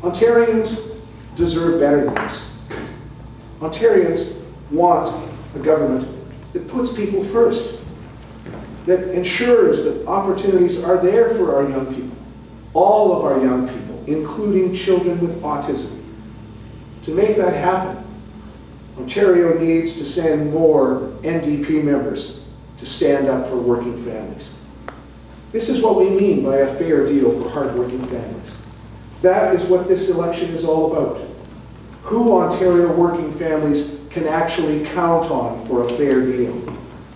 Ontarians deserve better than this. Ontarians want a government that puts people first, that ensures that opportunities are there for our young people, all of our young people, including children with autism. To make that happen, Ontario needs to send more NDP members to stand up for working families. This is what we mean by a fair deal for hardworking families. That is what this election is all about. Who Ontario working families can actually count on for a fair deal.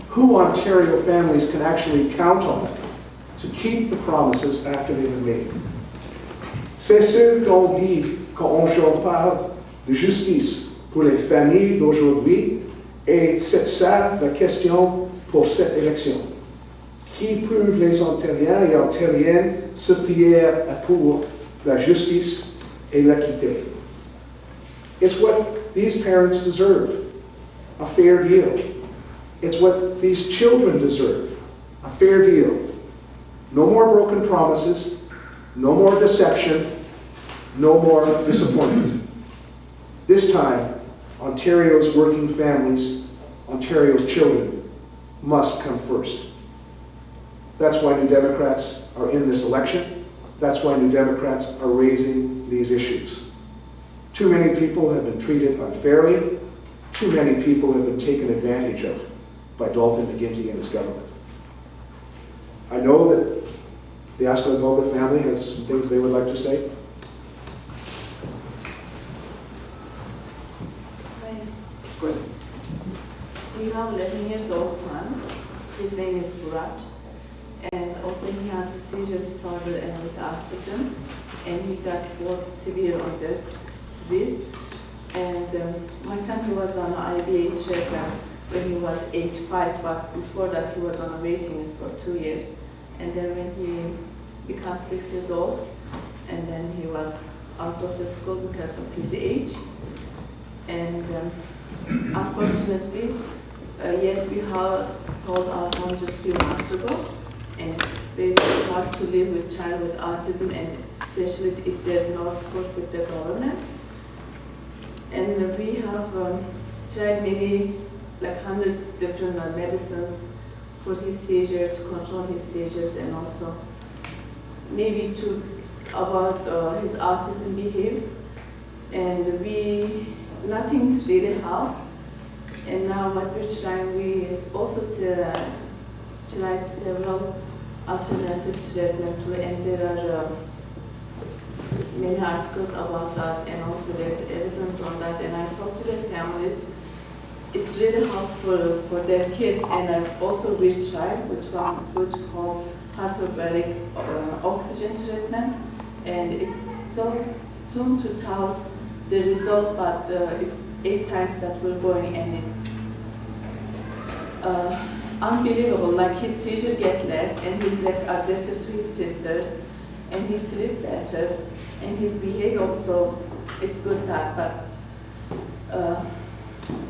Who Ontario families can actually count on to keep the promises after they've been made. C'est ce qu'on dit quand on parle de justice pour les familles d'aujourd'hui, et c'est ça la question pour cette élection. Qui peuvent les Ontariens et Ontariennes se fier pour la justice et l'équité? It's what these parents deserve, a fair deal. It's what these children deserve, a fair deal. No more broken promises, no more deception, no more disappointment. This time, Ontario's working families, Ontario's children, must come first. That's why New Democrats are in this election. That's why New Democrats are raising these issues. Too many people have been treated unfairly. Too many people have been taken advantage of by Dalton McGuinty and his government. I know that the Ascalon family has some things they would like to say. Go ahead. We have 11 years old son. His name is Burak. And also he has a seizure disorder and with autism. And he got both severe on this disease. And my son, he was on IBA treatment when he was age 5, but before that he was on a waiting list for 2 years. And then when he became 6 years old, and then he was out of the school because of his age. And unfortunately, yes, we have sold our home just a few months ago, and it's very hard to live with child with autism, and especially if there's no support with the government. And we have tried many, like hundreds of different medicines for his seizure, to control his seizures, and also maybe to about his autism behavior. And nothing really helped. And now what we're trying, we also tried several alternative treatment too, and there are many articles about that, and also there's evidence on that. And I talked to the families. It's really helpful for their kids, and I've also retried which called hyperbaric oxygen treatment, and it's still soon to tell the result, but it's 8 times that we're going, and it's unbelievable. Like his seizure get less, and his less aggressive to his sisters, and he sleep better, and his behavior also is good. But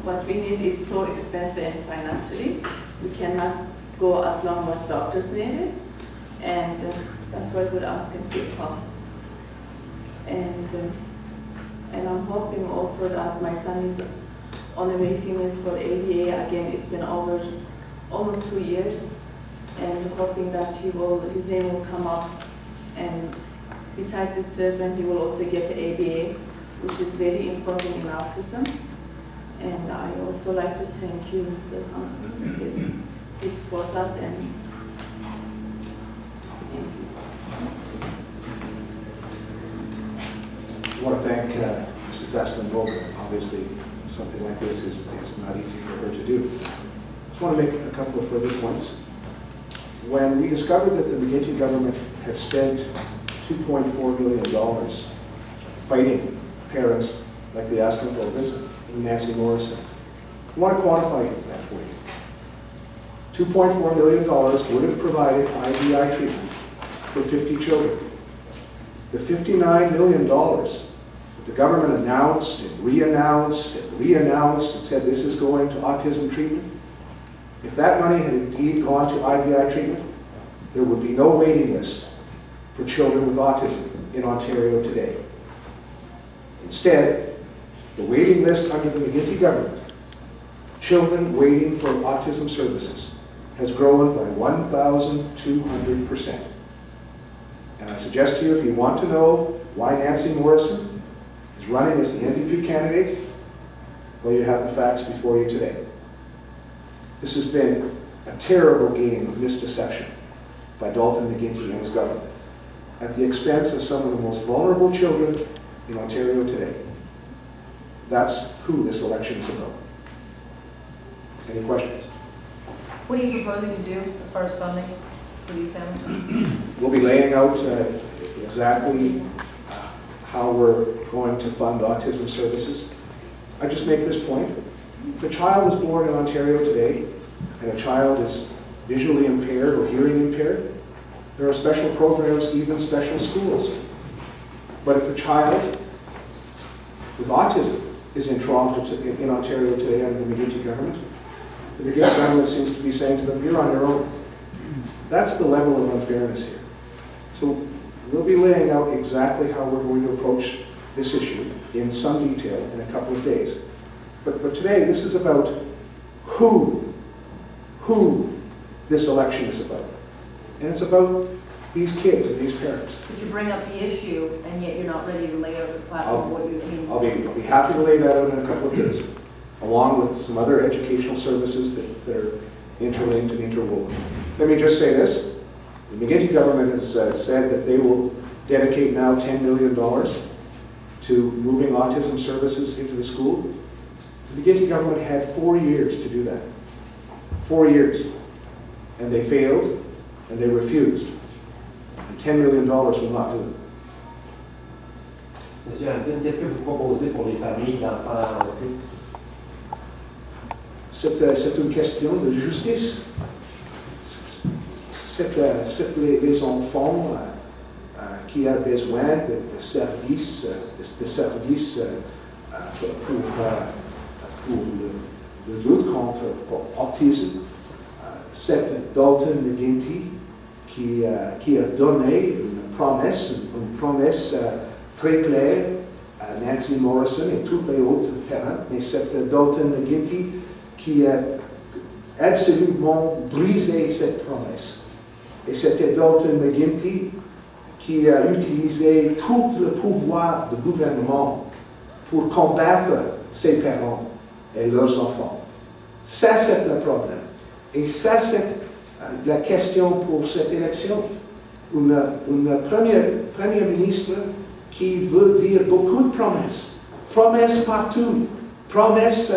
what we need is so expensive, and financially we cannot go as long what doctors needed, and that's why we're asking people. And I'm hoping also that my son is on a waiting list for ABA. Again, it's been over almost 2 years, and hoping that his name will come up. And besides this treatment, he will also get the ABA, which is very important in autism. And I also like to thank you, Mr. Hunt, his support us, and thank you. I want to thank Mrs. Aslan-Boga. Obviously, something like this is not easy for her to do. I just want to make a couple of further points. When we discovered that the McGuinty government had spent $2.4 million fighting parents like the Aslan-Bogas and Nancy Morrison, I want to quantify that for you. $2.4 million would have provided IVI treatment for 50 children. The $59 million that the government announced and re-announced and re-announced and said this is going to autism treatment, if that money had indeed gone to IVI treatment, there would be no waiting list for children with autism in Ontario today. Instead, the waiting list under the McGuinty government, children waiting for autism services, has grown by 1,200%. And I suggest to you, if you want to know why Nancy Morrison is running as the NDP candidate, well, you have the facts before you today. This has been a terrible game of misdeception by Dalton McGuinty and his government at the expense of some of the most vulnerable children in Ontario today. That's who this election is about. Any questions? What are you proposing to do as far as funding for these families? We'll be laying out exactly how we're going to fund autism services. I just make this point. If a child is born in Ontario today and a child is visually impaired or hearing impaired, there are special programs, even special schools. But if a child with autism is in Toronto, in Ontario today under the McGuinty government, the McGuinty government seems to be saying to them, you're on your own. That's the level of unfairness here. So we'll be laying out exactly how we're going to approach this issue in some detail in a couple of days. But today, this is about who this election is about. And it's about these kids and these parents. If you bring up the issue and yet you're not ready to lay out the platform, what you mean? I'll be happy to lay that out in a couple of days, along with some other educational services that are interlinked and interwoven. Let me just say this. The McGuinty government has said that they will dedicate now $10 million to moving autism services into the school. The McGuinty government had 4 years to do that. 4 years. And they failed, and they refused. And $10 million will not do it. Monsieur Hampton, qu'est-ce que vous proposez pour les familles d'enfants autistes? C'est une question de justice. C'est les enfants qui ont besoin de services pour le lutte contre l'autisme. C'est Dalton McGuinty qui a donné une promesse très claire à Nancy Morrison et toutes les autres parents. Mais c'est Dalton McGuinty qui a absolument brisé cette promesse. Et c'était Dalton McGuinty qui a utilisé tout le pouvoir du gouvernement pour combattre ses parents et leurs enfants. Ça, c'est le problème. Et ça, c'est la question pour cette élection. Une première ministre qui veut dire beaucoup de promesses. Promesses partout. Promesses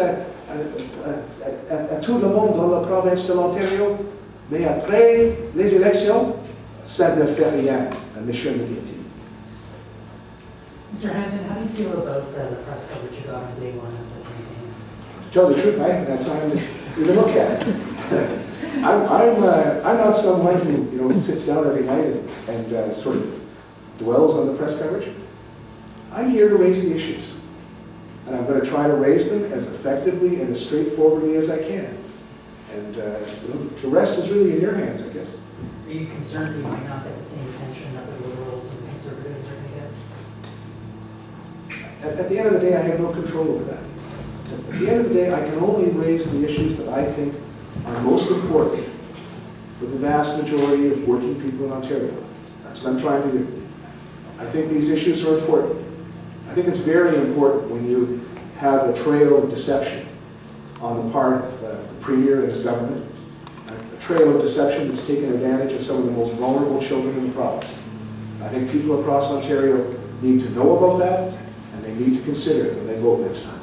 à tout le monde dans la province de l'Ontario. Mais après les élections, ça ne fait rien, M. McGuinty. Mr. Hampton, how do you feel about the press coverage you got on day one of the campaign? To tell the truth, I haven't had time to even look at it. I'm not someone who sits down every night and sort of dwells on the press coverage. I'm here to raise the issues. And I'm going to try to raise them as effectively and as straightforwardly as I can. And the rest is really in your hands, I guess. Are you concerned you might not get the same attention that the Liberals and Conservatives are going to get? At the end of the day, I have no control over that. At the end of the day, I can only raise the issues that I think are most important for the vast majority of working people in Ontario. That's what I'm trying to do. I think these issues are important. I think it's very important when you have a trail of deception on the part of the Premier and his government, a trail of deception that's taken advantage of some of the most vulnerable children in the province. I think people across Ontario need to know about that, and they need to consider it when they vote next time.